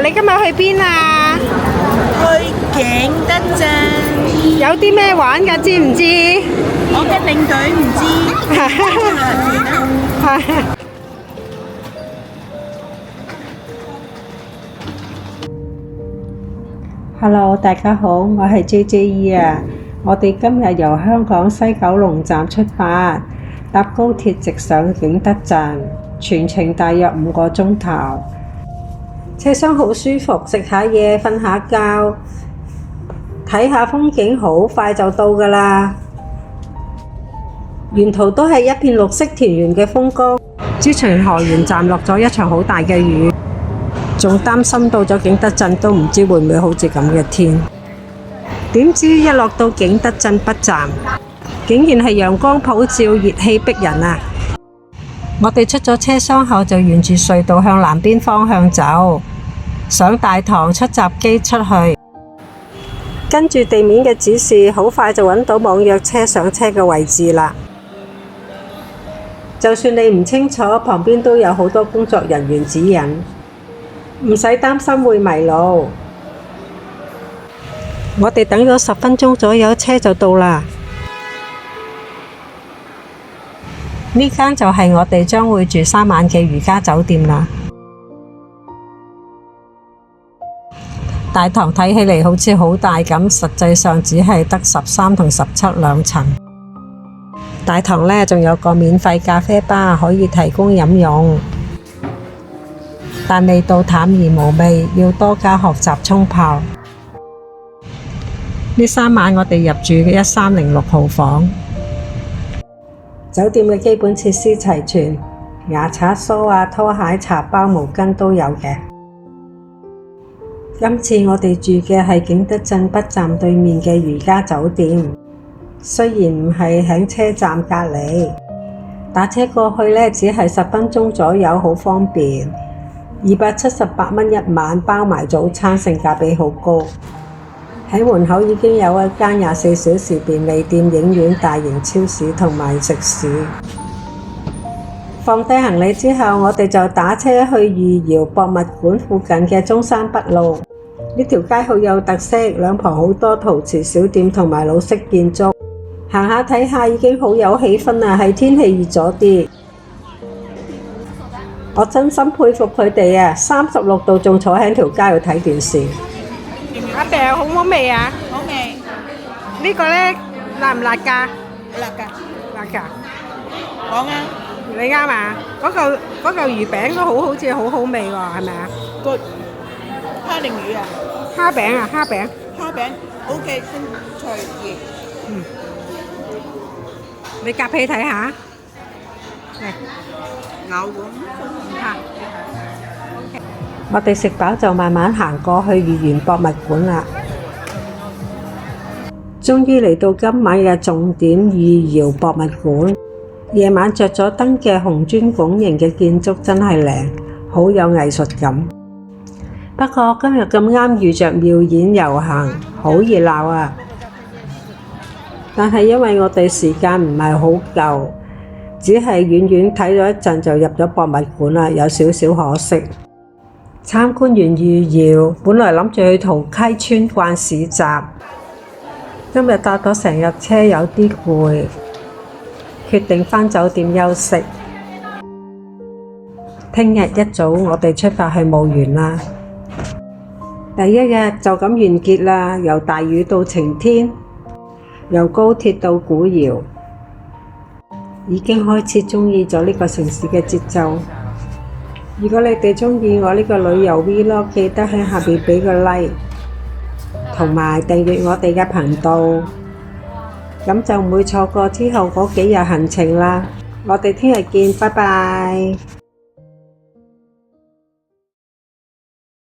你今日去邊啊？去景德鎮，有啲咩玩㗎？知唔知？我嘅領隊唔知。Hello，大家好，我係 JJE 啊。我哋今日由香港西九龍站出發，搭高鐵直上景德鎮，全程大約5個鐘頭。車廂好舒服，食下嘢，瞓下覺，睇下風景，好快就到㗎啦。沿途都係一片綠色田園嘅風光。之前河源站落咗一場好大嘅雨，仲擔心到咗景德鎮都唔知會唔會好似咁嘅天。點知一落到景德鎮北站，竟然係陽光普照，熱氣逼人啊！我哋出咗車廂後就沿住隧道向南邊方向走，上大堂出閘機出去，跟住地面嘅指示，好快就揾到網約車上車嘅位置啦。就算你唔清楚，旁邊都有好多工作人員指引，唔使擔心會迷路。我哋等咗10分鐘左右，車就到啦。呢間就係我哋將會住3晚嘅如家酒店啦。大堂睇起嚟好似好大咁，實際上只係得13同17兩層。大堂呢仲有個免費咖啡吧可以提供飲用，但味道淡而無味，要多加學習沖泡。呢3晚我哋入住嘅1306號房。酒店嘅基本設施齊全，牙刷、梳啊、拖鞋、茶包、毛巾都有嘅。今次我哋住嘅係景德鎮北站對面嘅如家酒店，雖然唔係喺車站隔離，打車過去呢只係10分鐘左右，好方便。278蚊一晚，包埋早餐，性價比好高。喺門口已經有一間24小時便利店、影院、大型超市同埋食肆。放低行李之後，我哋就打車去御窯博物館附近嘅中山北路。呢條街好有特色，兩旁好多陶瓷小店同埋老式建築。行下睇下已經好有氣氛啊！係天氣熱咗啲，我真心佩服佢哋啊！36度仲坐喺條街度睇電視。阿餅好唔好味啊？好味，呢個呢，辣唔辣㗎？辣㗎，辣㗎。講啊，你啱啊！嗰嚿魚餅都好似好好味喎，係咪啊？個蝦定魚啊？蝦餅啊，蝦餅。蝦餅 OK，跟隨意。你夾起睇下。咬咁。嚇。我哋食飽就慢慢行過去御園博物館啦。終於嚟到今晚嘅重點御窯博物館。夜晚着咗燈嘅紅磚拱形嘅建築真係靚，好有藝術感。不過今日咁啱遇着廟演遊行，好熱鬧啊！但係因為我哋時間唔係好夠，只係遠遠睇咗一陣就入咗博物館啦，有少少可惜。參觀完御窯，本來諗住去桃溪村逛市集，今日搭咗成日車有啲攰，決定返酒店休息。聽日一早我哋出發去墓園啦。第一日就咁完結啦，由大雨到晴天，由高鐵到古窯，已經開始鍾意咗呢個城市嘅節奏。如果你哋鍾意我呢個旅遊 Vlog，記得喺下邊俾個 like， 同埋訂閱我哋嘅頻道，咁就唔會錯過之後嗰幾日行程啦。我哋聽日見，拜拜。